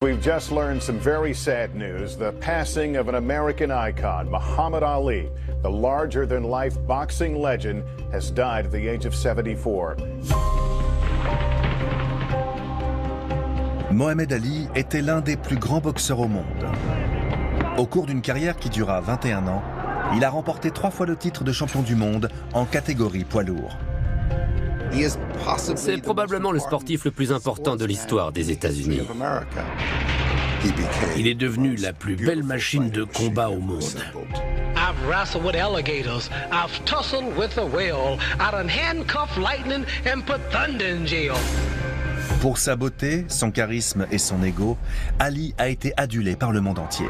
We've just learned some very sad news, the passing of an American icon, Muhammad Ali. The larger-than-life boxing legend has died at the age of 74. Mohamed Ali était l'un des plus grands boxeurs au monde. Au cours d'une carrière qui dura 21 ans, il a remporté 3 fois le titre de champion du monde en catégorie poids lourd. C'est probablement le sportif le plus important de l'histoire des États-Unis. Il est devenu la plus belle machine de combat au monde. I've wrestled with alligators, I've tussled with a whale, I done handcuffed lightning and put thunder in jail. Pour sa beauté, son charisme et son ego, Ali a été adulé par le monde entier.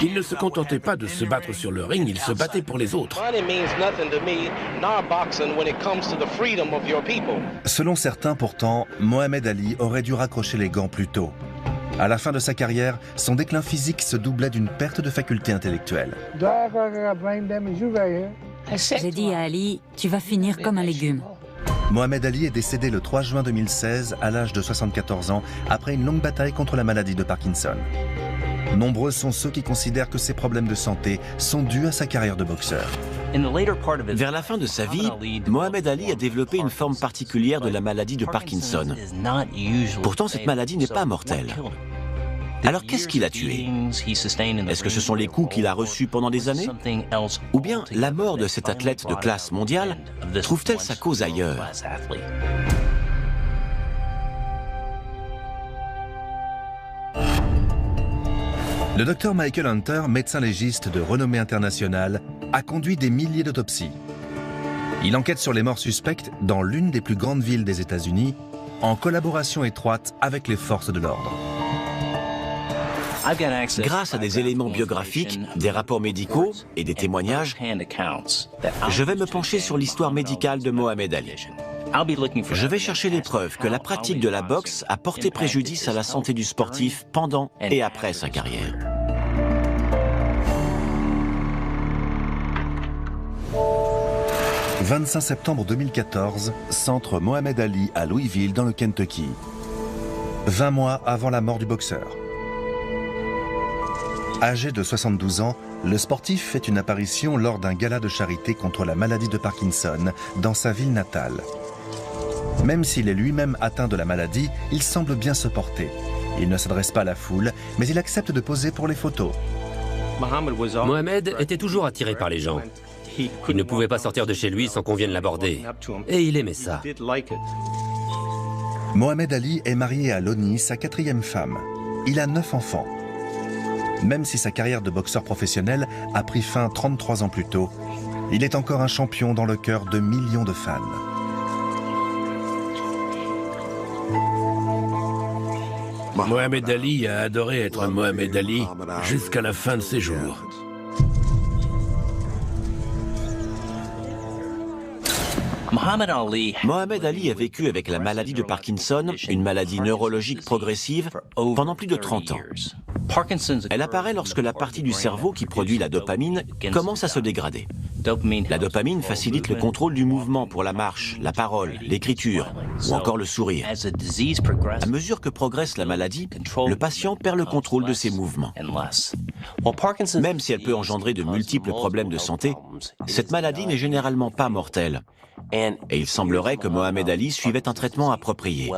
Il ne se contentait pas de se battre sur le ring, il se battait pour les autres. Selon certains, pourtant, Mohamed Ali aurait dû raccrocher les gants plus tôt. À la fin de sa carrière, son déclin physique se doublait d'une perte de faculté intellectuelle. J'ai dit à Ali, tu vas finir comme un légume. Mohamed Ali est décédé le 3 juin 2016 à l'âge de 74 ans après une longue bataille contre la maladie de Parkinson. Nombreux sont ceux qui considèrent que ses problèmes de santé sont dus à sa carrière de boxeur. Vers la fin de sa vie, Mohamed Ali a développé une forme particulière de la maladie de Parkinson. Pourtant, cette maladie n'est pas mortelle. Alors qu'est-ce qui l'a tué? Est-ce que ce sont les coups qu'il a reçus pendant des années? Ou bien la mort de cet athlète de classe mondiale trouve-t-elle sa cause ailleurs? Le docteur Michael Hunter, médecin légiste de renommée internationale, a conduit des milliers d'autopsies. Il enquête sur les morts suspectes dans l'une des plus grandes villes des États-Unis, en collaboration étroite avec les forces de l'ordre. Grâce à des éléments biographiques, des rapports médicaux et des témoignages, je vais me pencher sur l'histoire médicale de Mohamed Ali. Je vais chercher les preuves que la pratique de la boxe a porté préjudice à la santé du sportif pendant et après sa carrière. « 25 septembre 2014, centre Mohamed Ali à Louisville dans le Kentucky. 20 mois avant la mort du boxeur. Âgé de 72 ans, le sportif fait une apparition lors d'un gala de charité contre la maladie de Parkinson dans sa ville natale. Même s'il est lui-même atteint de la maladie, il semble bien se porter. Il ne s'adresse pas à la foule, mais il accepte de poser pour les photos. Mohamed était toujours attiré par les gens. Il ne pouvait pas sortir de chez lui sans qu'on vienne l'aborder. Et il aimait ça. Mohamed Ali est marié à Loni, sa 4e femme. Il a 9 enfants. Même si sa carrière de boxeur professionnel a pris fin 33 ans plus tôt, il est encore un champion dans le cœur de millions de fans. Mohamed Ali a adoré être Mohamed Ali jusqu'à la fin de ses jours. Mohamed Ali a vécu avec la maladie de Parkinson, une maladie neurologique progressive, pendant plus de 30 ans. Elle apparaît lorsque la partie du cerveau qui produit la dopamine commence à se dégrader. La dopamine facilite le contrôle du mouvement pour la marche, la parole, l'écriture ou encore le sourire. À mesure que progresse la maladie, le patient perd le contrôle de ses mouvements. Même si elle peut engendrer de multiples problèmes de santé, cette maladie n'est généralement pas mortelle. Et il semblerait que Mohamed Ali suivait un traitement approprié.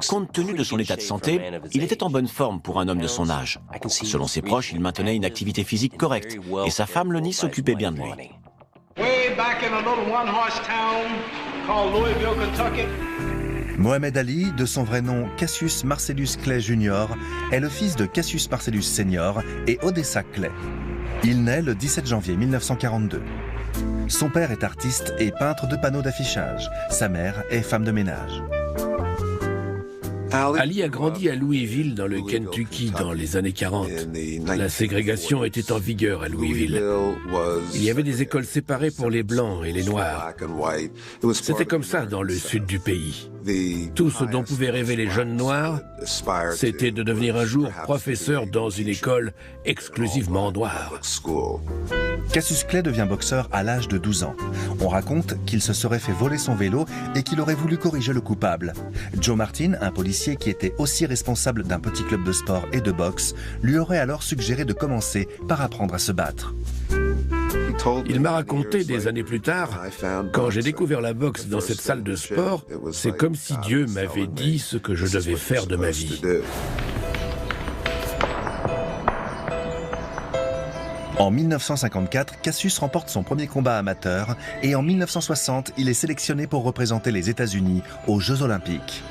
Compte tenu de son état de santé, il était en bonne forme pour un homme de son âge. Selon ses proches, il maintenait une activité physique correcte et sa femme Loni s'occupait bien de lui. Mohamed Ali, de son vrai nom Cassius Marcellus Clay Jr., est le fils de Cassius Marcellus Sr. et Odessa Clay. Il naît le 17 janvier 1942. Son père est artiste et peintre de panneaux d'affichage. Sa mère est femme de ménage. Ali a grandi à Louisville, dans le Kentucky, dans les années 40. La ségrégation était en vigueur à Louisville. Il y avait des écoles séparées pour les Blancs et les Noirs. C'était comme ça dans le sud du pays. Tout ce dont pouvaient rêver les jeunes noirs, c'était de devenir un jour professeur dans une école exclusivement noire. Cassius Clay devient boxeur à l'âge de 12 ans. On raconte qu'il se serait fait voler son vélo et qu'il aurait voulu corriger le coupable. Joe Martin, un policier qui était aussi responsable d'un petit club de sport et de boxe, lui aurait alors suggéré de commencer par apprendre à se battre. Il m'a raconté des années plus tard, quand j'ai découvert la boxe dans cette salle de sport, c'est comme si Dieu m'avait dit ce que je devais faire de ma vie. En 1954, Cassius remporte son premier combat amateur et en 1960, il est sélectionné pour représenter les États-Unis aux Jeux Olympiques.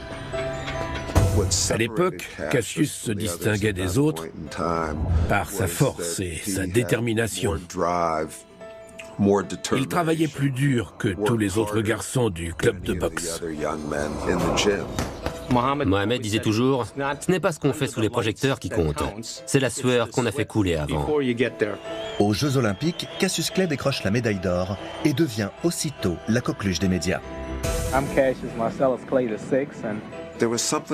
À l'époque, Cassius se distinguait des autres par sa force et sa détermination. Il travaillait plus dur que tous les autres garçons du club de boxe. Mohamed disait toujours, ce n'est pas ce qu'on fait sous les projecteurs qui compte, c'est la sueur qu'on a fait couler avant. Aux Jeux Olympiques, Cassius Clay décroche la médaille d'or et devient aussitôt la coqueluche des médias.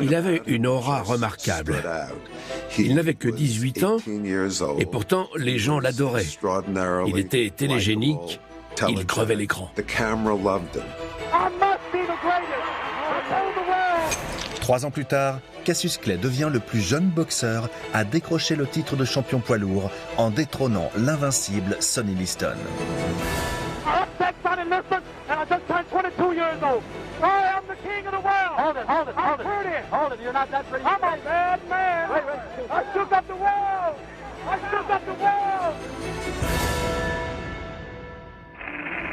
Il avait une aura remarquable. Il n'avait que 18 ans et pourtant les gens l'adoraient. Il était télégénique, il crevait l'écran. 3 ans plus tard, Cassius Clay devient le plus jeune boxeur à décrocher le titre de champion poids lourd en détrônant l'invincible Sonny Liston.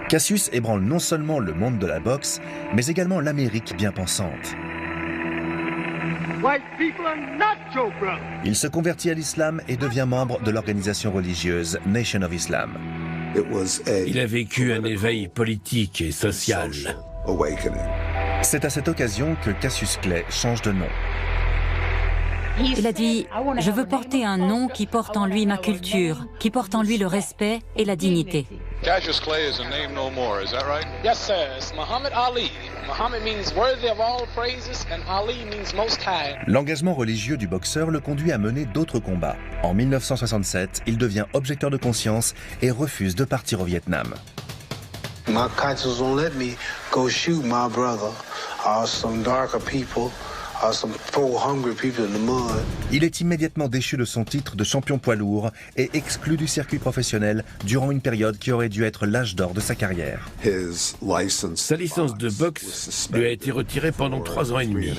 Cassius ébranle non seulement le monde de la boxe, mais également l'Amérique bien pensante. Il se convertit à l'islam et devient membre de l'organisation religieuse Nation of Islam. Il a vécu un éveil politique et social. C'est à cette occasion que Cassius Clay change de nom. Il a dit « Je veux porter un nom qui porte en lui ma culture, qui porte en lui le respect et la dignité. » Cassius Clay is a name no more, is that right? Yes, sir. It's Muhammad Ali. Muhammad means worthy of all praises and Ali means most high. L'engagement religieux du boxeur le conduit à mener d'autres combats. En 1967, il devient objecteur de conscience et refuse de partir au Vietnam. My conscience won't let me go shoot my brother or some darker people. Il est immédiatement déchu de son titre de champion poids lourd et exclu du circuit professionnel durant une période qui aurait dû être l'âge d'or de sa carrière. Sa licence de boxe lui a été retirée pendant 3 ans et demi.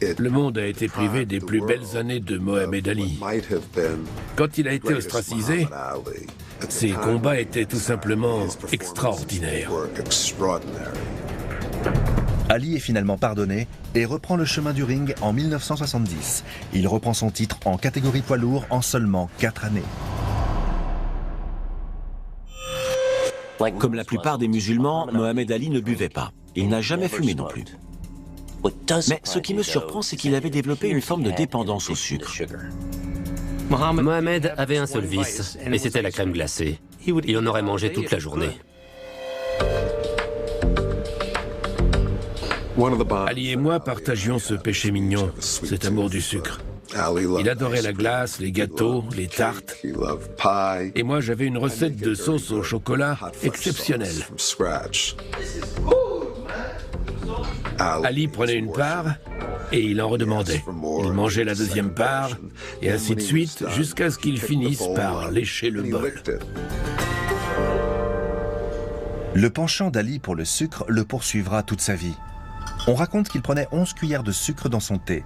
Le monde a été privé des plus belles années de Mohamed Ali. Quand il a été ostracisé, ses combats étaient tout simplement extraordinaires. Ali est finalement pardonné et reprend le chemin du ring en 1970. Il reprend son titre en catégorie poids lourd en seulement 4 années. Comme la plupart des musulmans, Mohamed Ali ne buvait pas. Il n'a jamais fumé non plus. Mais ce qui me surprend, c'est qu'il avait développé une forme de dépendance au sucre. Mohamed avait un seul vice, et c'était la crème glacée. Il en aurait mangé toute la journée. Ali et moi partagions ce péché mignon, cet amour du sucre. Il adorait la glace, les gâteaux, les tartes. Et moi, j'avais une recette de sauce au chocolat exceptionnelle. Ali prenait une part et il en redemandait. Il mangeait la deuxième part et ainsi de suite jusqu'à ce qu'il finisse par lécher le bol. Le penchant d'Ali pour le sucre le poursuivra toute sa vie. On raconte qu'il prenait 11 cuillères de sucre dans son thé.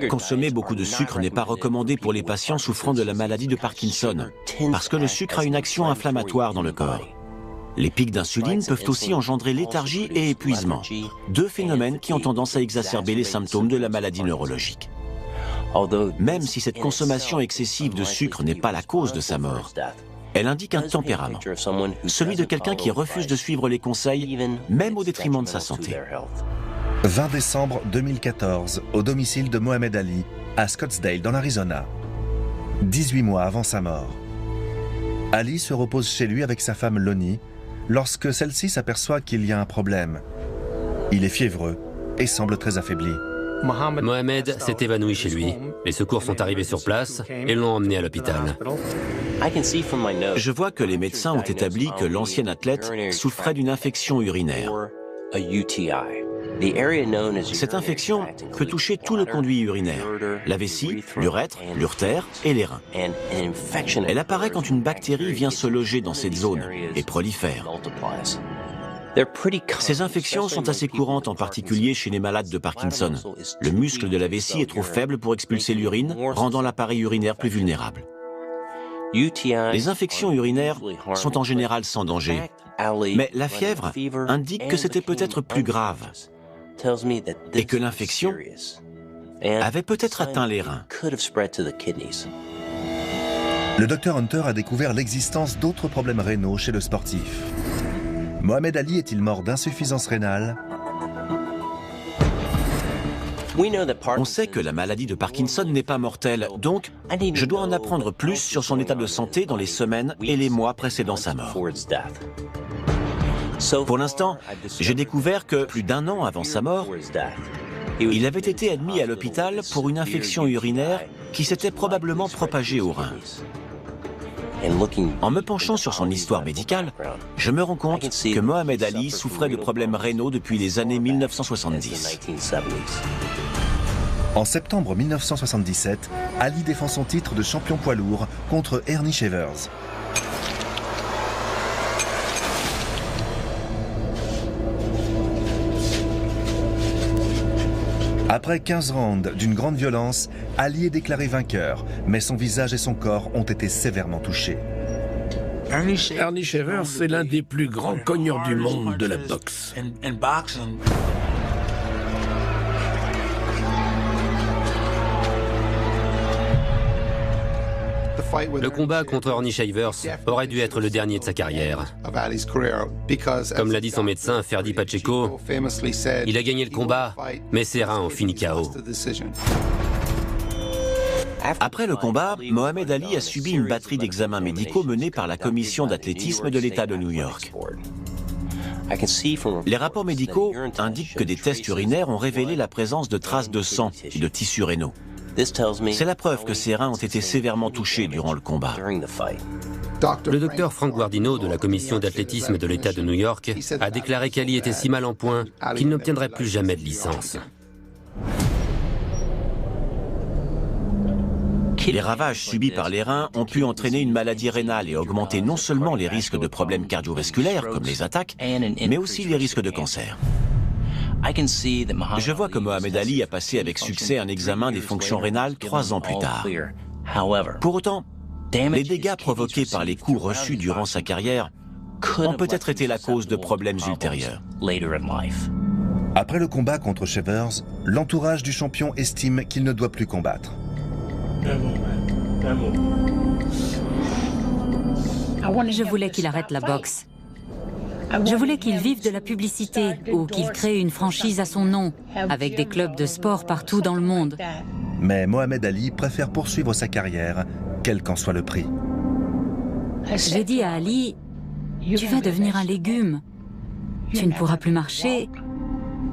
Consommer beaucoup de sucre n'est pas recommandé pour les patients souffrant de la maladie de Parkinson, parce que le sucre a une action inflammatoire dans le corps. Les pics d'insuline peuvent aussi engendrer léthargie et épuisement, 2 phénomènes qui ont tendance à exacerber les symptômes de la maladie neurologique. Même si cette consommation excessive de sucre n'est pas la cause de sa mort, elle indique un tempérament, celui de quelqu'un qui refuse de suivre les conseils, même au détriment de sa santé. 20 décembre 2014, au domicile de Mohamed Ali, à Scottsdale, dans l'Arizona. 18 mois avant sa mort. Ali se repose chez lui avec sa femme Lonnie. lorsque celle-ci s'aperçoit qu'il y a un problème. Il est fiévreux et semble très affaibli. Mohamed s'est évanoui chez lui. Les secours sont arrivés sur place et l'ont emmené à l'hôpital. Je vois que les médecins ont établi que l'ancien athlète souffrait d'une infection urinaire. Cette infection peut toucher tout le conduit urinaire, la vessie, l'urètre, l'urtère et les reins. Elle apparaît quand une bactérie vient se loger dans cette zone et prolifère. Ces infections sont assez courantes, en particulier chez les malades de Parkinson. Le muscle de la vessie est trop faible pour expulser l'urine, rendant l'appareil urinaire plus vulnérable. Les infections urinaires sont en général sans danger, mais la fièvre indique que c'était peut-être plus grave et que l'infection avait peut-être atteint les reins. Le docteur Hunter a découvert l'existence d'autres problèmes rénaux chez le sportif. Mohamed Ali est-il mort d'insuffisance rénale? On sait que la maladie de Parkinson n'est pas mortelle, donc je dois en apprendre plus sur son état de santé dans les semaines et les mois précédant sa mort. Pour l'instant, j'ai découvert que plus d'1 an avant sa mort, il avait été admis à l'hôpital pour une infection urinaire qui s'était probablement propagée aux reins. En me penchant sur son histoire médicale, je me rends compte que Mohamed Ali souffrait de problèmes rénaux depuis les années 1970. En septembre 1977, Ali défend son titre de champion poids lourd contre Ernie Shavers. Après 15 rounds d'une grande violence, Ali est déclaré vainqueur, mais son visage et son corps ont été sévèrement touchés. Ernie Shavers, c'est l'un des plus grands cogneurs du monde de la boxe. Le combat contre Ernie Shavers aurait dû être le dernier de sa carrière. Comme l'a dit son médecin, Ferdi Pacheco, il a gagné le combat, mais ses reins ont fini KO. Après le combat, Mohamed Ali a subi une batterie d'examens médicaux menés par la commission d'athlétisme de l'État de New York. Les rapports médicaux indiquent que des tests urinaires ont révélé la présence de traces de sang et de tissus rénaux. C'est la preuve que ses reins ont été sévèrement touchés durant le combat. Le docteur Frank Guardino de la commission d'athlétisme de l'État de New York a déclaré qu'Ali était si mal en point qu'il n'obtiendrait plus jamais de licence. Les ravages subis par les reins ont pu entraîner une maladie rénale et augmenter non seulement les risques de problèmes cardiovasculaires comme les attaques, mais aussi les risques de cancer. Je vois que Mohamed Ali a passé avec succès un examen des fonctions rénales 3 ans plus tard. Pour autant, les dégâts provoqués par les coups reçus durant sa carrière ont peut-être été la cause de problèmes ultérieurs. Après le combat contre Shavers, l'entourage du champion estime qu'il ne doit plus combattre. Je voulais qu'il arrête la boxe. Je voulais qu'il vive de la publicité ou qu'il crée une franchise à son nom, avec des clubs de sport partout dans le monde. Mais Mohamed Ali préfère poursuivre sa carrière, quel qu'en soit le prix. J'ai dit à Ali, tu vas devenir un légume. Tu ne pourras plus marcher,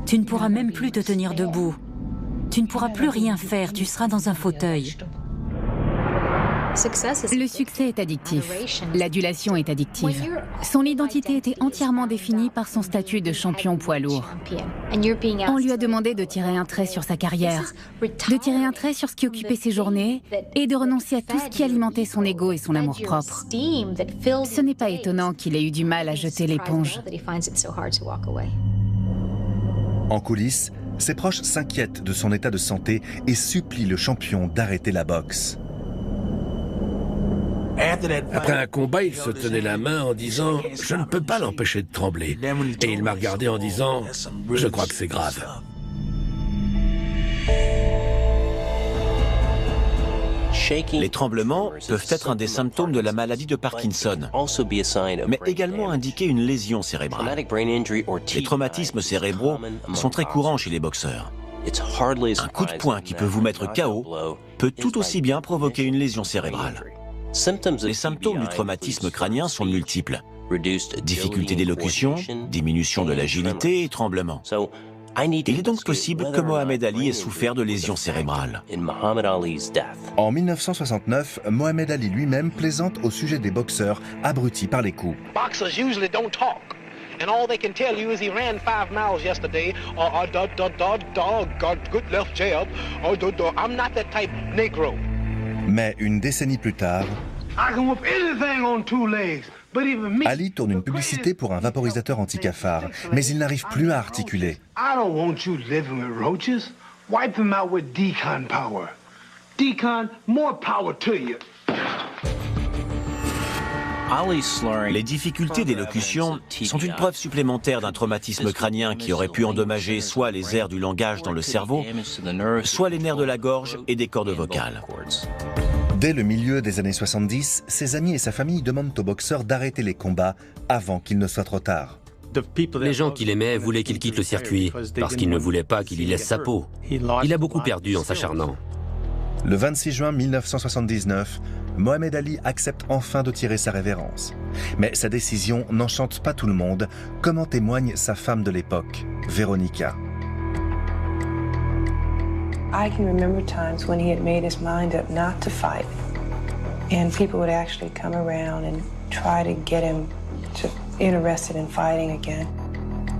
tu ne pourras même plus te tenir debout. Tu ne pourras plus rien faire, tu seras dans un fauteuil. Le succès est addictif. L'adulation est addictive. Son identité était entièrement définie par son statut de champion poids lourd. On lui a demandé de tirer un trait sur sa carrière, de tirer un trait sur ce qui occupait ses journées et de renoncer à tout ce qui alimentait son ego et son amour-propre. Ce n'est pas étonnant qu'il ait eu du mal à jeter l'éponge. En coulisses, ses proches s'inquiètent de son état de santé et supplient le champion d'arrêter la boxe. Après un combat, il se tenait la main en disant « Je ne peux pas l'empêcher de trembler ». Et il m'a regardé en disant « Je crois que c'est grave ». Les tremblements peuvent être un des symptômes de la maladie de Parkinson, mais également indiquer une lésion cérébrale. Les traumatismes cérébraux sont très courants chez les boxeurs. Un coup de poing qui peut vous mettre KO peut tout aussi bien provoquer une lésion cérébrale. Les symptômes du traumatisme crânien sont multiples. Difficulté d'élocution, diminution de l'agilité et tremblement. Il est donc possible que Mohamed Ali ait souffert de lésions cérébrales. En 1969, Mohamed Ali lui-même plaisante au sujet des boxeurs abrutis par les coups. Boxers usually don't talk. And all they can tell you is he ran 5 miles yesterday, or good left jab, I'm not that type Negro. Mais une décennie plus tard, I can whoop anything on 2 legs. Ali tourne une publicité pour un vaporisateur anti-cafard, mais il n'arrive plus à articuler. I don't want you living with roaches. Wipe them out with decon power. Decon, more power to you. Les difficultés d'élocution sont une preuve supplémentaire d'un traumatisme crânien qui aurait pu endommager soit les aires du langage dans le cerveau, soit les nerfs de la gorge et des cordes vocales. Dès le milieu des années 70, ses amis et sa famille demandent au boxeur d'arrêter les combats avant qu'il ne soit trop tard. Les gens qu'il aimait voulaient qu'il quitte le circuit, parce qu'ils ne voulaient pas qu'il y laisse sa peau. Il a beaucoup perdu en s'acharnant. Le 26 juin 1979, Mohamed Ali accepte enfin de tirer sa révérence. Mais sa décision n'enchante pas tout le monde, comme en témoigne sa femme de l'époque, Veronica. I can remember times when he had made his mind up not to fight, and people would actually come around and try to get him interested in fighting again.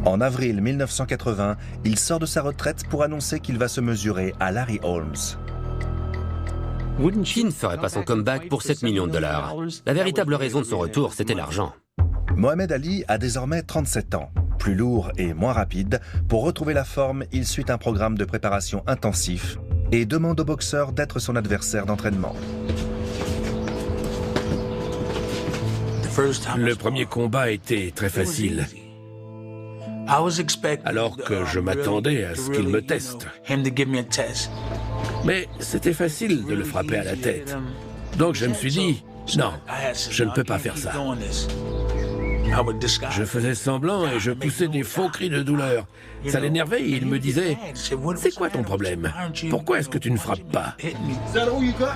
En avril 1980, il sort de sa retraite pour annoncer qu'il va se mesurer à Larry Holmes. Qui ne ferait pas son comeback pour 7 millions de dollars? La véritable raison de son retour, c'était l'argent. Mohamed Ali a désormais 37 ans. Plus lourd et moins rapide, pour retrouver la forme, il suit un programme de préparation intensif et demande au boxeur d'être son adversaire d'entraînement. Le premier combat était très facile, alors que je m'attendais à ce qu'il me teste. Mais c'était facile de le frapper à la tête. Donc je me suis dit, non, je ne peux pas faire ça. Je faisais semblant et je poussais des faux cris de douleur. Ça l'énervait et il me disait « C'est quoi ton problème? Pourquoi est-ce que tu ne frappes pas ?»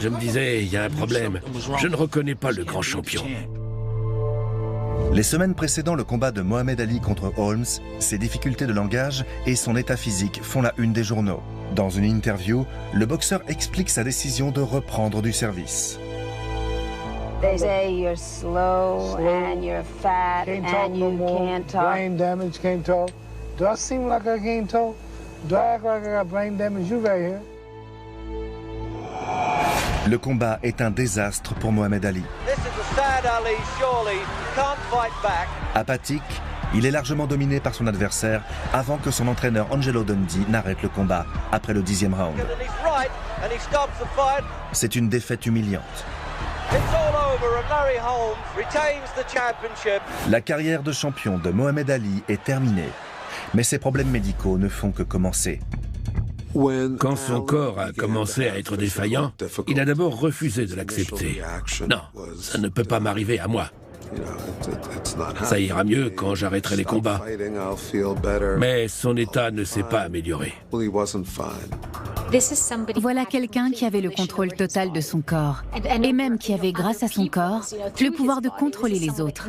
Je me disais « Il y a un problème. Je ne reconnais pas le grand champion. » Les semaines précédant le combat de Mohamed Ali contre Holmes, ses difficultés de langage et son état physique font la une des journaux. Dans une interview, le boxeur explique sa décision de reprendre du service. They say you're slow and you're fat and you can't talk. Brain damage, can't talk. Do I seem like I can't talk? Do I act like I got brain damage? You right here. Le combat est un désastre pour Mohamed Ali. Apathique, il est largement dominé par son adversaire avant que son entraîneur Angelo Dundee n'arrête le combat après le 10e round. C'est une défaite humiliante. La carrière de champion de Mohamed Ali est terminée, mais ses problèmes médicaux ne font que commencer. Quand son corps a commencé à être défaillant, il a d'abord refusé de l'accepter. Non, ça ne peut pas m'arriver à moi. Ça ira mieux quand j'arrêterai les combats. Mais son état ne s'est pas amélioré. Voilà quelqu'un qui avait le contrôle total de son corps, et même qui avait, grâce à son corps, le pouvoir de contrôler les autres.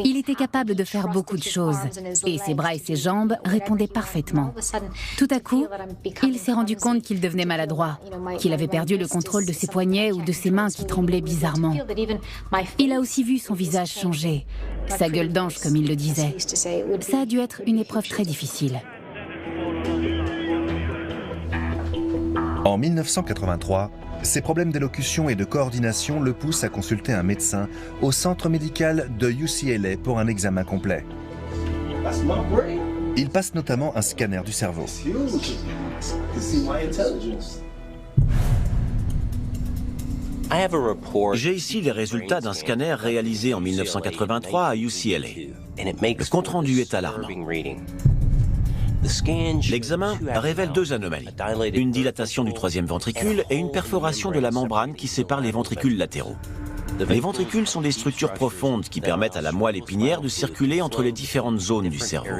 Il était capable de faire beaucoup de choses, et ses bras et ses jambes répondaient parfaitement. Tout à coup, il s'est rendu compte qu'il devenait maladroit, qu'il avait perdu le contrôle de ses poignets ou de ses mains qui tremblaient bizarrement. Il a aussi vu son visage changer, sa gueule d'ange comme il le disait. Ça a dû être une épreuve très difficile. En 1983, ses problèmes d'élocution et de coordination le poussent à consulter un médecin au centre médical de UCLA pour un examen complet. Il passe notamment un scanner du cerveau. J'ai ici les résultats d'un scanner réalisé en 1983 à UCLA. Le compte-rendu est alarmant. L'examen révèle 2 anomalies, une dilatation du 3e ventricule et une perforation de la membrane qui sépare les ventricules latéraux. Les ventricules sont des structures profondes qui permettent à la moelle épinière de circuler entre les différentes zones du cerveau.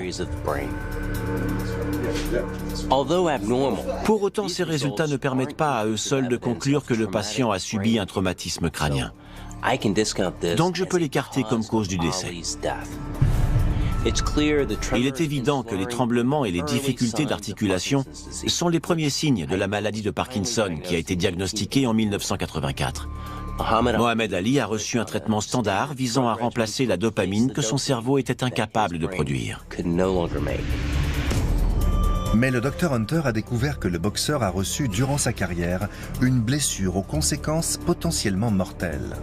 Pour autant, ces résultats ne permettent pas à eux seuls de conclure que le patient a subi un traumatisme crânien. Donc je peux l'écarter comme cause du décès. Il est évident que les tremblements et les difficultés d'articulation sont les premiers signes de la maladie de Parkinson qui a été diagnostiquée en 1984. Mohamed Ali a reçu un traitement standard visant à remplacer la dopamine que son cerveau était incapable de produire. Mais le Dr Hunter a découvert que le boxeur a reçu durant sa carrière une blessure aux conséquences potentiellement mortelles.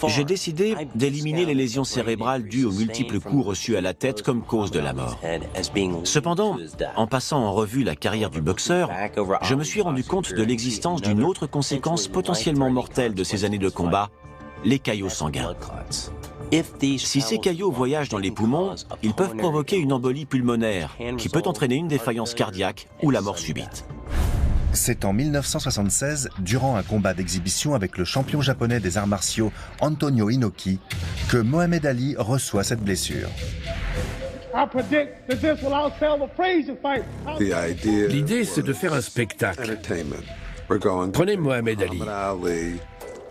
J'ai décidé d'éliminer les lésions cérébrales dues aux multiples coups reçus à la tête comme cause de la mort. Cependant, en passant en revue la carrière du boxeur, je me suis rendu compte de l'existence d'une autre conséquence potentiellement mortelle de ces années de combat, les caillots sanguins. Si ces caillots voyagent dans les poumons, ils peuvent provoquer une embolie pulmonaire qui peut entraîner une défaillance cardiaque ou la mort subite. C'est en 1976, durant un combat d'exhibition avec le champion japonais des arts martiaux Antonio Inoki, que Mohamed Ali reçoit cette blessure. L'idée, c'est de faire un spectacle. Prenez Mohamed Ali,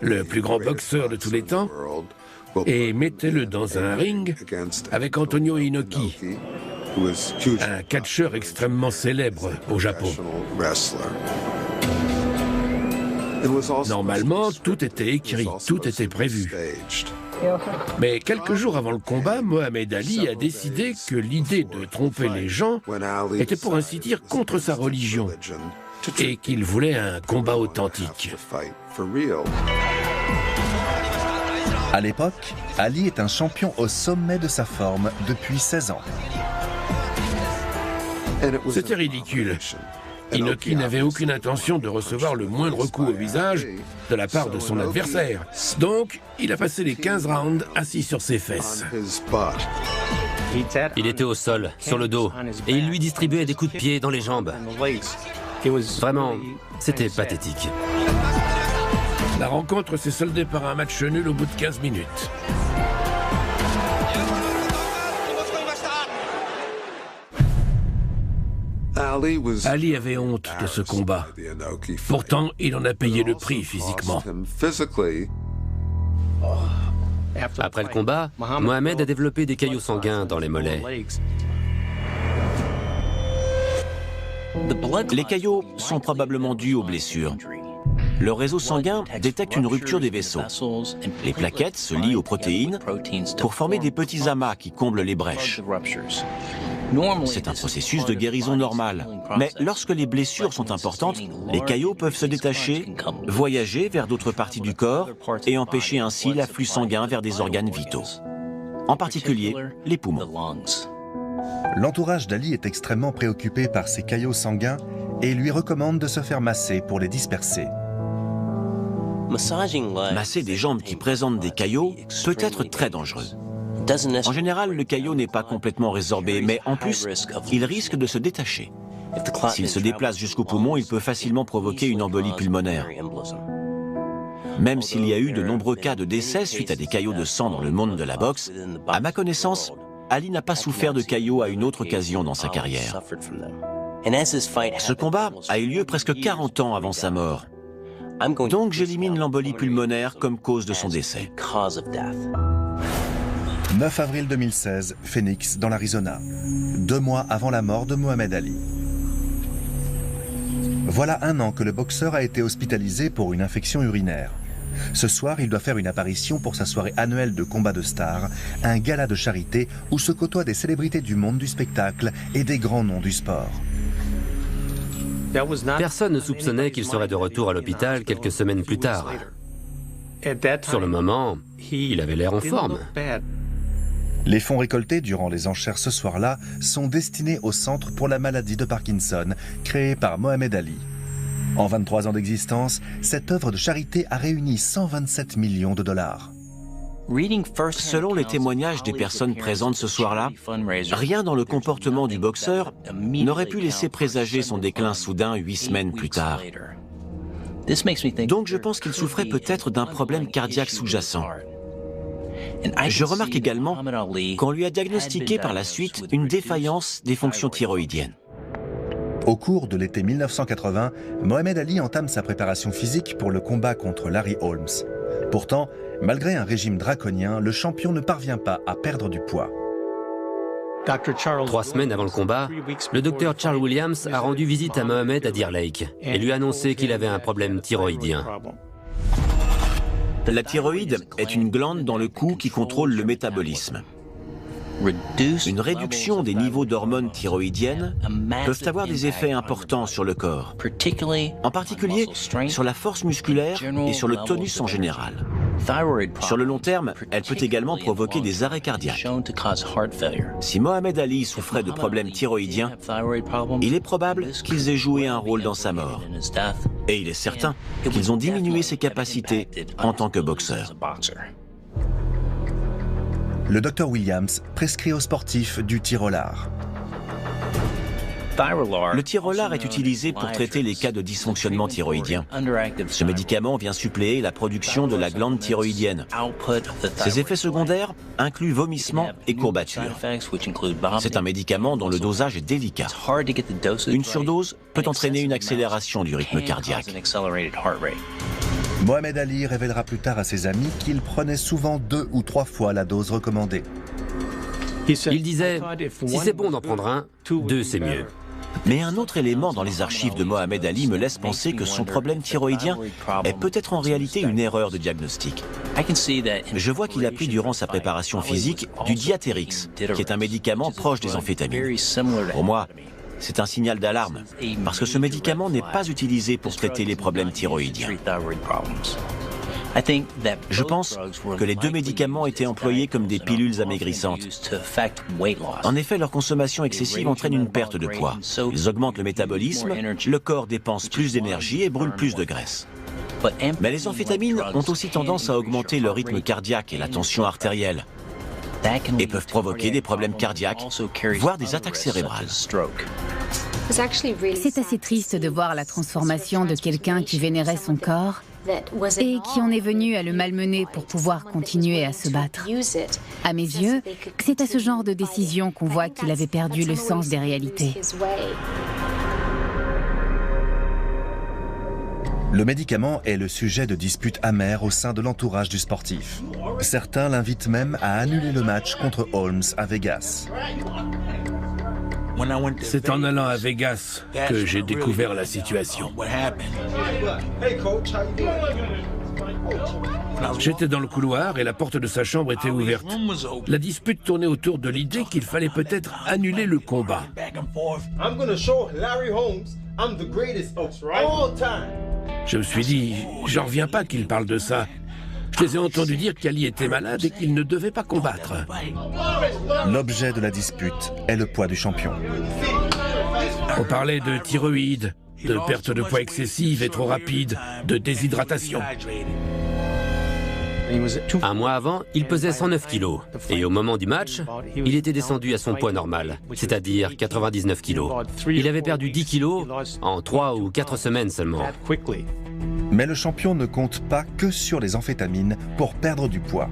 le plus grand boxeur de tous les temps, et mettez-le dans un ring avec Antonio Inoki, un catcheur extrêmement célèbre au Japon. Normalement, tout était écrit, tout était prévu. Mais quelques jours avant le combat, Mohamed Ali a décidé que l'idée de tromper les gens était pour ainsi dire contre sa religion et qu'il voulait un combat authentique. À l'époque, Ali est un champion au sommet de sa forme depuis 16 ans. C'était ridicule. Inoki n'avait aucune intention de recevoir le moindre coup au visage de la part de son adversaire. Donc, il a passé les 15 rounds assis sur ses fesses. Il était au sol, sur le dos, et il lui distribuait des coups de pied dans les jambes. Vraiment, c'était pathétique. La rencontre s'est soldée par un match nul au bout de 15 minutes. Ali avait honte de ce combat. Pourtant, il en a payé le prix physiquement. Après le combat, Mohamed a développé des caillots sanguins dans les mollets. Les caillots sont probablement dus aux blessures. Le réseau sanguin détecte une rupture des vaisseaux. Les plaquettes se lient aux protéines pour former des petits amas qui comblent les brèches. C'est un processus de guérison normal. Mais lorsque les blessures sont importantes, les caillots peuvent se détacher, voyager vers d'autres parties du corps et empêcher ainsi l'afflux sanguin vers des organes vitaux, en particulier les poumons. L'entourage d'Ali est extrêmement préoccupé par ces caillots sanguins et lui recommande de se faire masser pour les disperser. Masser des jambes qui présentent des caillots peut être très dangereux. En général, le caillot n'est pas complètement résorbé, mais en plus, il risque de se détacher. S'il se déplace jusqu'au poumon, il peut facilement provoquer une embolie pulmonaire. Même s'il y a eu de nombreux cas de décès suite à des caillots de sang dans le monde de la boxe, à ma connaissance, Ali n'a pas souffert de caillots à une autre occasion dans sa carrière. Ce combat a eu lieu presque 40 ans avant sa mort. Donc j'élimine l'embolie pulmonaire comme cause de son décès. 9 avril 2016, Phoenix, dans l'Arizona. 2 mois avant la mort de Mohamed Ali. Voilà 1 an que le boxeur a été hospitalisé pour une infection urinaire. Ce soir, il doit faire une apparition pour sa soirée annuelle de combat de stars, un gala de charité où se côtoient des célébrités du monde du spectacle et des grands noms du sport. Personne ne soupçonnait qu'il serait de retour à l'hôpital quelques semaines plus tard. Sur le moment, il avait l'air en forme. Les fonds récoltés durant les enchères ce soir-là sont destinés au Centre pour la maladie de Parkinson, créé par Mohamed Ali. En 23 ans d'existence, cette œuvre de charité a réuni 127 millions de dollars. Selon les témoignages des personnes présentes ce soir-là, rien dans le comportement du boxeur n'aurait pu laisser présager son déclin soudain 8 semaines plus tard. Donc je pense qu'il souffrait peut-être d'un problème cardiaque sous-jacent. Je remarque également qu'on lui a diagnostiqué par la suite une défaillance des fonctions thyroïdiennes. Au cours de l'été 1980, Mohamed Ali entame sa préparation physique pour le combat contre Larry Holmes. Pourtant, malgré un régime draconien, le champion ne parvient pas à perdre du poids. 3 semaines avant le combat, le docteur Charles Williams a rendu visite à Mohamed à Deer Lake et lui a annoncé qu'il avait un problème thyroïdien. La thyroïde est une glande dans le cou qui contrôle le métabolisme. Une réduction des niveaux d'hormones thyroïdiennes peuvent avoir des effets importants sur le corps, en particulier sur la force musculaire et sur le tonus en général. Sur le long terme, elle peut également provoquer des arrêts cardiaques. Si Mohamed Ali souffrait de problèmes thyroïdiens, il est probable qu'ils aient joué un rôle dans sa mort. Et il est certain qu'ils ont diminué ses capacités en tant que boxeur. Le docteur Williams prescrit aux sportifs du Tirolar. Le Tirolar est utilisé pour traiter les cas de dysfonctionnement thyroïdien. Ce médicament vient suppléer la production de la glande thyroïdienne. Ses effets secondaires incluent vomissements et courbatures. C'est un médicament dont le dosage est délicat. Une surdose peut entraîner une accélération du rythme cardiaque. Mohamed Ali révélera plus tard à ses amis qu'il prenait souvent 2 ou 3 fois la dose recommandée. Il disait, si c'est bon d'en prendre un, 2 c'est mieux. Mais un autre élément dans les archives de Mohamed Ali me laisse penser que son problème thyroïdien est peut-être en réalité une erreur de diagnostic. Je vois qu'il a pris durant sa préparation physique du Diatherix, qui est un médicament proche des amphétamines. Pour moi, c'est un signal d'alarme, parce que ce médicament n'est pas utilisé pour traiter les problèmes thyroïdiens. Je pense que les 2 médicaments étaient employés comme des pilules amaigrissantes. En effet, leur consommation excessive entraîne une perte de poids. Ils augmentent le métabolisme, le corps dépense plus d'énergie et brûle plus de graisse. Mais les amphétamines ont aussi tendance à augmenter le rythme cardiaque et la tension artérielle, et peuvent provoquer des problèmes cardiaques, voire des attaques cérébrales. C'est assez triste de voir la transformation de quelqu'un qui vénérait son corps et qui en est venu à le malmener pour pouvoir continuer à se battre. À mes yeux, c'est à ce genre de décision qu'on voit qu'il avait perdu le sens des réalités. Le médicament est le sujet de disputes amères au sein de l'entourage du sportif. Certains l'invitent même à annuler le match contre Holmes à Vegas. C'est en allant à Vegas que j'ai découvert la situation. J'étais dans le couloir et la porte de sa chambre était ouverte. La dispute tournait autour de l'idée qu'il fallait peut-être annuler le combat. Je me suis dit, j'en reviens pas qu'il parle de ça. Je les ai entendus dire qu'Ali était malade et qu'il ne devait pas combattre. L'objet de la dispute est le poids du champion. On parlait de thyroïde, de perte de poids excessive et trop rapide, de déshydratation. Un mois avant, il pesait 109 kilos. Et au moment du match, il était descendu à son poids normal, c'est-à-dire 99 kilos. Il avait perdu 10 kilos en 3 ou 4 semaines seulement. Mais le champion ne compte pas que sur les amphétamines pour perdre du poids.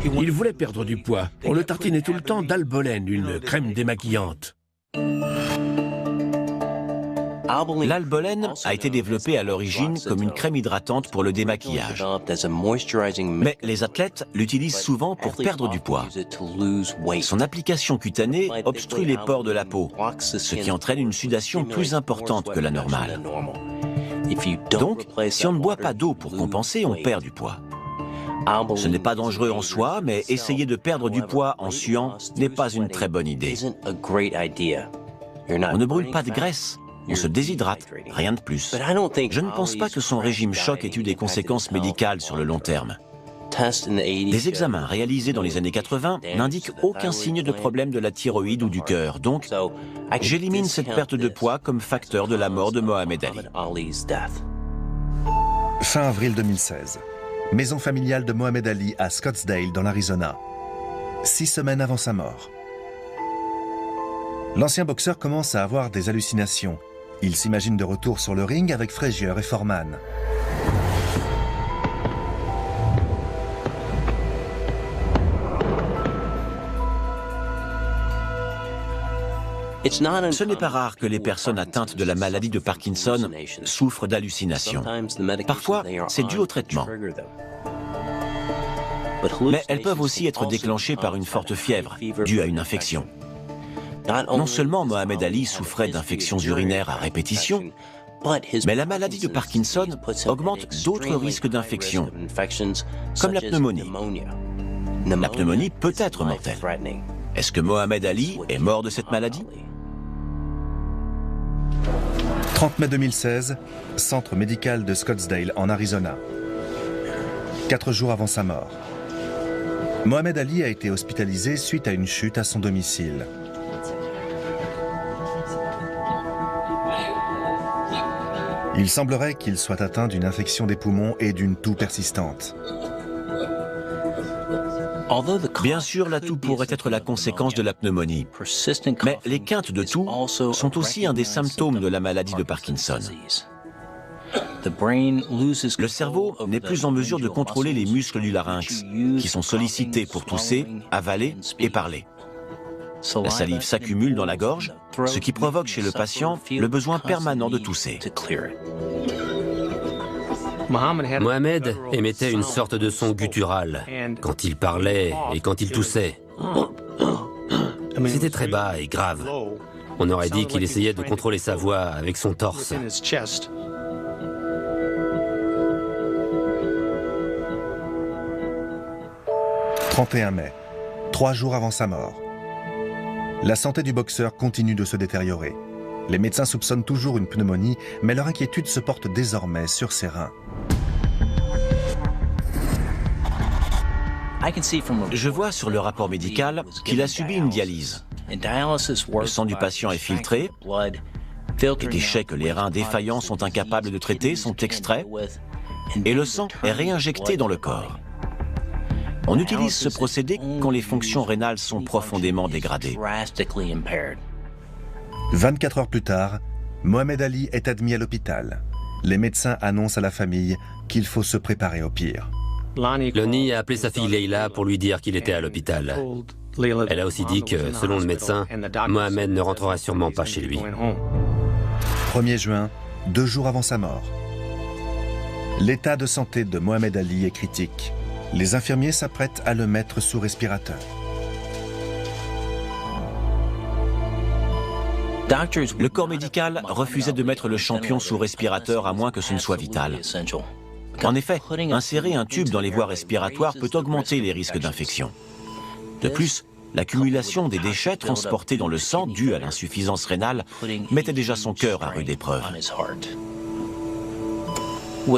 Il voulait perdre du poids. On le tartinait tout le temps d'Albolène, une crème démaquillante. L'Albolène a été développée à l'origine comme une crème hydratante pour le démaquillage. Mais les athlètes l'utilisent souvent pour perdre du poids. Son application cutanée obstrue les pores de la peau, ce qui entraîne une sudation plus importante que la normale. Donc, si on ne boit pas d'eau pour compenser, on perd du poids. Ce n'est pas dangereux en soi, mais essayer de perdre du poids en suant n'est pas une très bonne idée. On ne brûle pas de graisse. On se déshydrate, rien de plus. Je ne pense pas que son régime choc ait eu des conséquences médicales sur le long terme. Des examens réalisés dans les années 80 n'indiquent aucun signe de problème de la thyroïde ou du cœur, donc j'élimine cette perte de poids comme facteur de la mort de Mohamed Ali. Fin avril 2016. Maison familiale de Mohamed Ali à Scottsdale, dans l'Arizona. 6 semaines avant sa mort. L'ancien boxeur commence à avoir des hallucinations. Il s'imagine de retour sur le ring avec Frazier et Foreman. Ce n'est pas rare que les personnes atteintes de la maladie de Parkinson souffrent d'hallucinations. Parfois, c'est dû au traitement. Mais elles peuvent aussi être déclenchées par une forte fièvre, due à une infection. Non seulement Mohamed Ali souffrait d'infections urinaires à répétition, mais la maladie de Parkinson augmente d'autres risques d'infection, comme la pneumonie. La pneumonie peut être mortelle. Est-ce que Mohamed Ali est mort de cette maladie? 30 mai 2016, centre médical de Scottsdale en Arizona. 4 jours avant sa mort. Mohamed Ali a été hospitalisé suite à une chute à son domicile. Il semblerait qu'il soit atteint d'une infection des poumons et d'une toux persistante. Bien sûr, la toux pourrait être la conséquence de la pneumonie, mais les quintes de toux sont aussi un des symptômes de la maladie de Parkinson. Le cerveau n'est plus en mesure de contrôler les muscles du larynx, qui sont sollicités pour tousser, avaler et parler. La salive s'accumule dans la gorge, ce qui provoque chez le patient le besoin permanent de tousser. Mohamed émettait une sorte de son guttural quand il parlait et quand il toussait. C'était très bas et grave. On aurait dit qu'il essayait de contrôler sa voix avec son torse. 31 mai, 3 jours avant sa mort. La santé du boxeur continue de se détériorer. Les médecins soupçonnent toujours une pneumonie, mais leur inquiétude se porte désormais sur ses reins. Je vois sur le rapport médical qu'il a subi une dialyse. Le sang du patient est filtré, les déchets que les reins défaillants sont incapables de traiter sont extraits et le sang est réinjecté dans le corps. On utilise ce procédé quand les fonctions rénales sont profondément dégradées. 24 heures plus tard, Mohamed Ali est admis à l'hôpital. Les médecins annoncent à la famille qu'il faut se préparer au pire. Lonnie a appelé sa fille Leila pour lui dire qu'il était à l'hôpital. Elle a aussi dit que, selon le médecin, Mohamed ne rentrera sûrement pas chez lui. 1er juin, 2 jours avant sa mort. L'état de santé de Mohamed Ali est critique. Les infirmiers s'apprêtent à le mettre sous respirateur. Le corps médical refusait de mettre le champion sous respirateur à moins que ce ne soit vital. En effet, insérer un tube dans les voies respiratoires peut augmenter les risques d'infection. De plus, l'accumulation des déchets transportés dans le sang dû à l'insuffisance rénale mettait déjà son cœur à rude épreuve.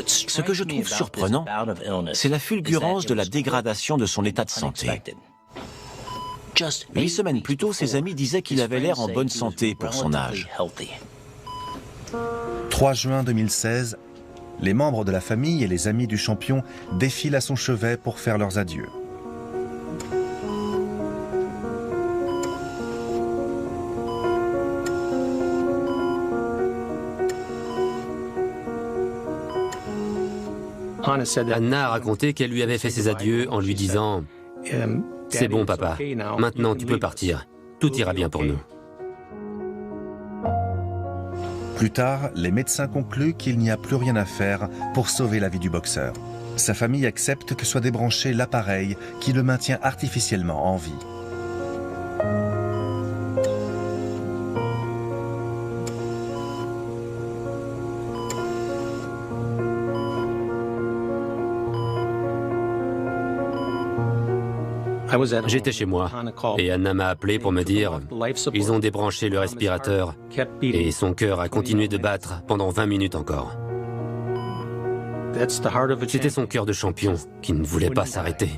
Ce que je trouve surprenant, c'est la fulgurance de la dégradation de son état de santé. 8 semaines plus tôt, ses amis disaient qu'il avait l'air en bonne santé pour son âge. 3 juin 2016, les membres de la famille et les amis du champion défilent à son chevet pour faire leurs adieux. Anna a raconté qu'elle lui avait fait ses adieux en lui disant « C'est bon papa, maintenant tu peux partir, tout ira bien pour nous ». Plus tard, les médecins concluent qu'il n'y a plus rien à faire pour sauver la vie du boxeur. Sa famille accepte que soit débranché l'appareil qui le maintient artificiellement en vie. J'étais chez moi et Anna m'a appelé pour me dire « Ils ont débranché le respirateur et son cœur a continué de battre pendant 20 minutes encore. » C'était son cœur de champion qui ne voulait pas s'arrêter.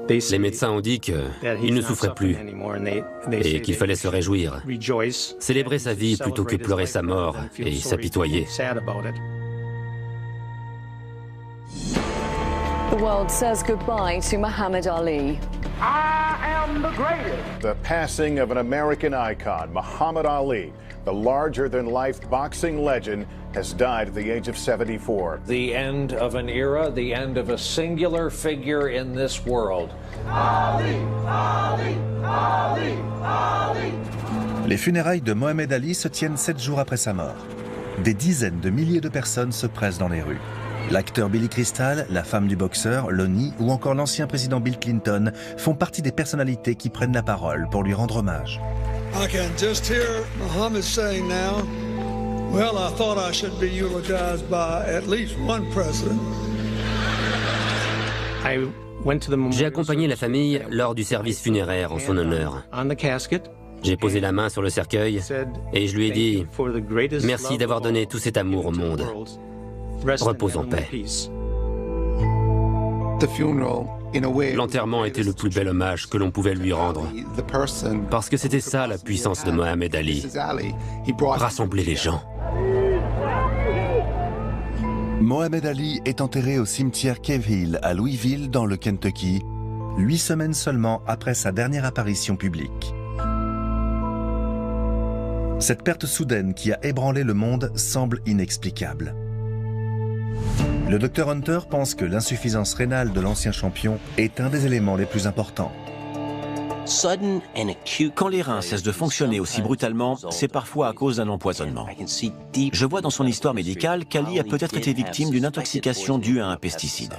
Les médecins ont dit qu'il ne souffrait plus et qu'il fallait se réjouir, célébrer sa vie plutôt que pleurer sa mort et s'apitoyer. The world says goodbye to Muhammad Ali. I am the greatest. The passing of an American icon, Muhammad Ali, the larger-than-life boxing legend, has died at the age of 74. The end of an era, the end of a singular figure in this world. Ali, Ali, Ali, Ali. Les funérailles de Mohamed Ali se tiennent 7 jours après sa mort. Des dizaines de milliers de personnes se pressent dans les rues. L'acteur Billy Crystal, la femme du boxeur, Lonnie, ou encore l'ancien président Bill Clinton font partie des personnalités qui prennent la parole pour lui rendre hommage. I can just hear Muhammad saying now, well, I thought I should be eulogized by at least one president. J'ai accompagné la famille lors du service funéraire en son honneur. J'ai posé la main sur le cercueil et je lui ai dit « Merci d'avoir donné tout cet amour au monde. Repose en paix. » L'enterrement était le plus bel hommage que l'on pouvait lui rendre. Parce que c'était ça la puissance de Mohamed Ali. Rassembler les gens. Mohamed Ali est enterré au cimetière Cave Hill à Louisville, dans le Kentucky, 8 semaines seulement après sa dernière apparition publique. Cette perte soudaine qui a ébranlé le monde semble inexplicable. Le Dr Hunter pense que l'insuffisance rénale de l'ancien champion est un des éléments les plus importants. Quand les reins cessent de fonctionner aussi brutalement, c'est parfois à cause d'un empoisonnement. Je vois dans son histoire médicale qu'Ali a peut-être été victime d'une intoxication due à un pesticide.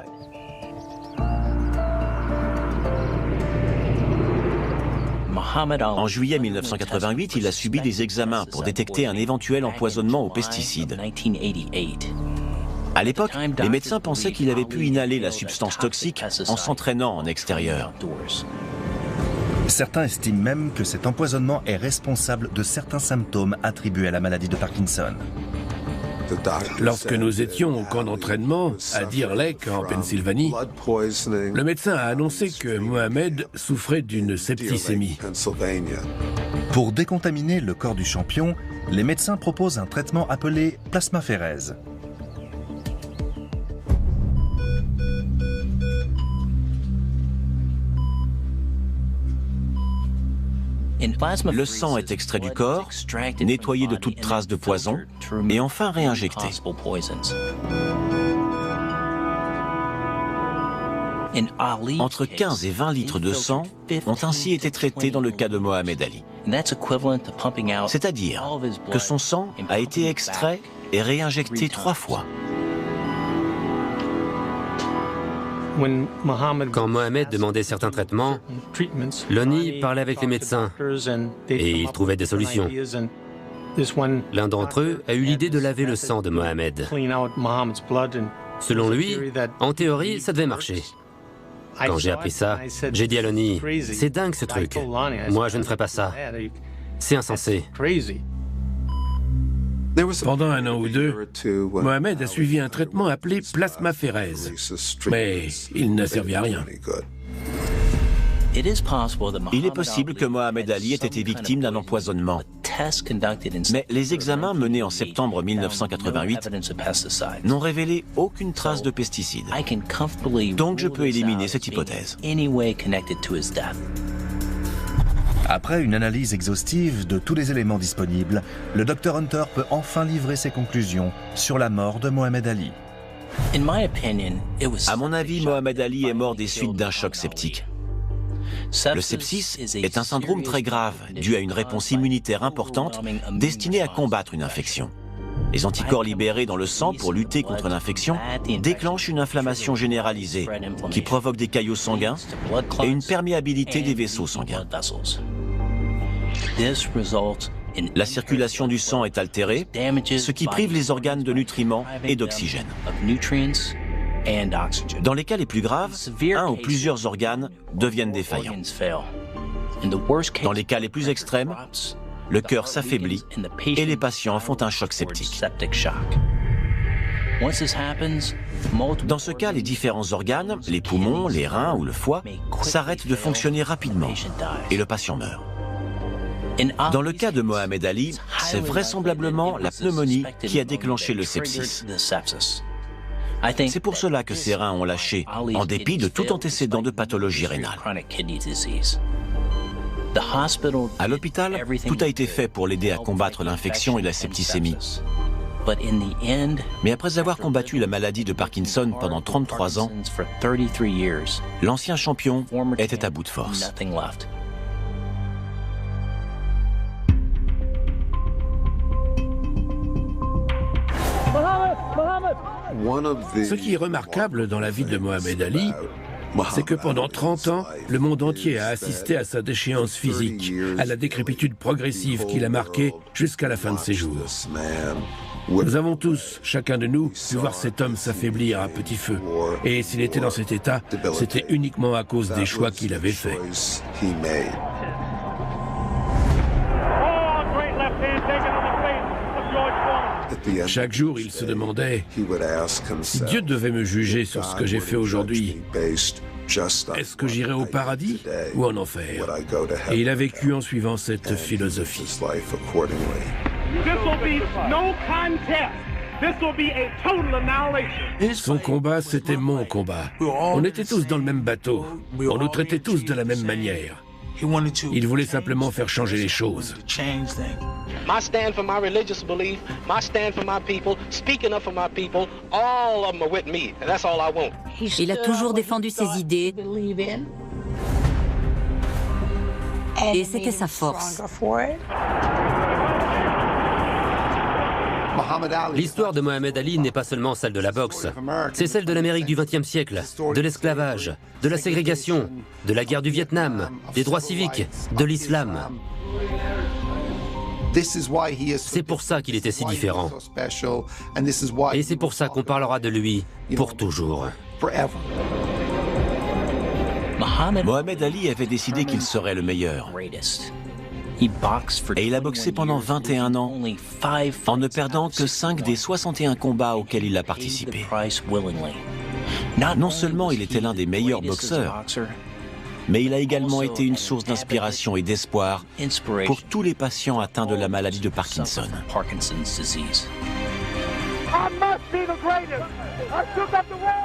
En juillet 1988, il a subi des examens pour détecter un éventuel empoisonnement aux pesticides. À l'époque, les médecins pensaient qu'il avait pu inhaler la substance toxique en s'entraînant en extérieur. Certains estiment même que cet empoisonnement est responsable de certains symptômes attribués à la maladie de Parkinson. Lorsque nous étions au camp d'entraînement à Deer Lake, en Pennsylvanie, le médecin a annoncé que Mohamed souffrait d'une septicémie. Pour décontaminer le corps du champion, les médecins proposent un traitement appelé plasmaphéreuse. Le sang est extrait du corps, nettoyé de toute trace de poison et enfin réinjecté. Entre 15 et 20 litres de sang ont ainsi été traités dans le cas de Mohamed Ali. C'est-à-dire que son sang a été extrait et réinjecté 3 fois. Quand Mohamed demandait certains traitements, Lonnie parlait avec les médecins et il trouvait des solutions. L'un d'entre eux a eu l'idée de laver le sang de Mohamed. Selon lui, en théorie, ça devait marcher. Quand j'ai appris ça, j'ai dit à Lonnie, « C'est dingue ce truc. Moi, je ne ferai pas ça. C'est insensé. » Pendant 1 an ou 2, Mohamed a suivi un traitement appelé plasmaphéreuse, mais il n'a servi à rien. Il est possible que Mohamed Ali ait été victime d'un empoisonnement. Mais les examens menés en septembre 1988 n'ont révélé aucune trace de pesticides. Donc je peux éliminer cette hypothèse. Après une analyse exhaustive de tous les éléments disponibles, le Dr Hunter peut enfin livrer ses conclusions sur la mort de Mohamed Ali. À mon avis, Mohamed Ali est mort des suites d'un choc septique. Le sepsis est un syndrome très grave dû à une réponse immunitaire importante destinée à combattre une infection. Les anticorps libérés dans le sang pour lutter contre l'infection déclenchent une inflammation généralisée qui provoque des caillots sanguins et une perméabilité des vaisseaux sanguins. La circulation du sang est altérée, ce qui prive les organes de nutriments et d'oxygène. Dans les cas les plus graves, un ou plusieurs organes deviennent défaillants. Dans les cas les plus extrêmes, le cœur s'affaiblit et les patients font un choc septique. Dans ce cas, les différents organes, les poumons, les reins ou le foie, s'arrêtent de fonctionner rapidement et le patient meurt. Dans le cas de Mohamed Ali, c'est vraisemblablement la pneumonie qui a déclenché le sepsis. C'est pour cela que ses reins ont lâché, en dépit de tout antécédent de pathologie rénale. À l'hôpital, tout a été fait pour l'aider à combattre l'infection et la septicémie. Mais après avoir combattu la maladie de Parkinson pendant 33 ans, l'ancien champion était à bout de force. Ce qui est remarquable dans la vie de Mohamed Ali, c'est que pendant 30 ans, le monde entier a assisté à sa déchéance physique, à la décrépitude progressive qui l'a marqué jusqu'à la fin de ses jours. Nous avons tous, chacun de nous, pu voir cet homme s'affaiblir à petit feu. Et s'il était dans cet état, c'était uniquement à cause des choix qu'il avait faits. Chaque jour, il se demandait si Dieu devait me juger sur ce que j'ai fait aujourd'hui. Est-ce que j'irai au paradis ou en enfer? Et il a vécu en suivant cette philosophie. Son combat, c'était mon combat. On était tous dans le même bateau. On nous traitait tous de la même manière. Il voulait simplement faire changer les choses. My stand for my religious belief, my stand for my people, speaking up for my people, all of them are with me, and that's all I want. Il a toujours défendu ses idées. Et c'était sa force. L'histoire de Mohamed Ali n'est pas seulement celle de la boxe, c'est celle de l'Amérique du XXe siècle, de l'esclavage, de la ségrégation, de la guerre du Vietnam, des droits civiques, de l'islam. C'est pour ça qu'il était si différent. Et c'est pour ça qu'on parlera de lui pour toujours. Mohamed Ali avait décidé qu'il serait le meilleur. Et il a boxé pendant 21 ans, en ne perdant que 5 des 61 combats auxquels il a participé. Non seulement il était l'un des meilleurs boxeurs, mais il a également été une source d'inspiration et d'espoir pour tous les patients atteints de la maladie de Parkinson. I must be the greatest. I shook up the world.